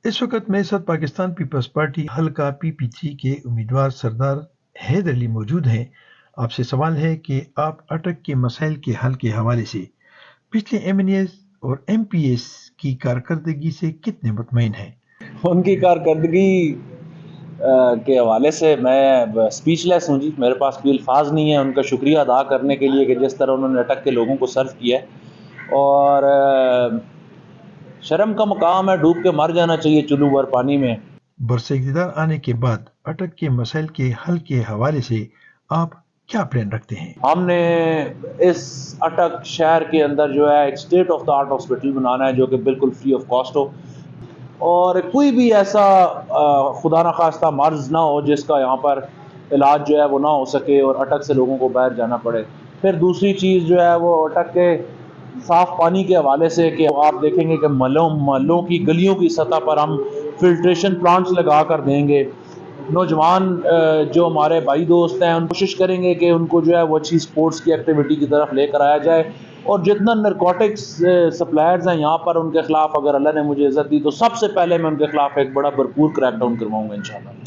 इस वक्त मेरे साथ पाकिस्तान पीपल्स पार्टी हल्का PPC के उम्मीदवार सरदार हैदर अली मौजूद हैं। आपसे सवाल है कि आप अटक के मसाइल के हल के हवाले से पिछले MNAs और MPs की कारकर्दगी से कितने मुतमईन हैं? उनकी कारकर्दगी के हवाले से मैं स्पीचलेस हूँ जी। मेरे पास कोई अल्फाज नहीं है उनका शुक्रिया अदा करने के लिए कि जिस तरह उन्होंने अटक के लोगों को सर्व किया है। और शर्म का मकाम है, डूब के मर जाना चाहिए चुल्लू भर पानी में। बरसे इक़्तिदार आने के बाद अटक के मसाइल के हल के हवाले से आप क्या प्लान रखते हैं? हमने इस अटक शहर के अंदर जो है एक state of the art hospital बनाना है जो कि बिल्कुल फ्री ऑफ कॉस्ट हो, और कोई भी ऐसा खुदा न खास्ता मर्ज ना हो जिसका यहाँ पर इलाज जो है वो ना हो सके और अटक से लोगों को बाहर जाना पड़े। फिर दूसरी चीज़ जो है वो अटक के साफ़ पानी के हवाले से कि आप देखेंगे कि महलों की गलियों की सतह पर हम फिल्ट्रेशन प्लांट्स लगा कर देंगे। नौजवान जो हमारे भाई दोस्त हैं उन कोशिश करेंगे कि उनको जो है वो अच्छी स्पोर्ट्स की एक्टिविटी की तरफ लेकर आया जाए। और जितना नरकोटिक्स सप्लायर्स हैं यहाँ पर, उनके खिलाफ अगर अल्लाह ने मुझे इज़्ज़त दी तो सबसे पहले मैं उनके खिलाफ एक बड़ा भरपूर क्रैकडाउन करवाऊंगा इंशाल्लाह।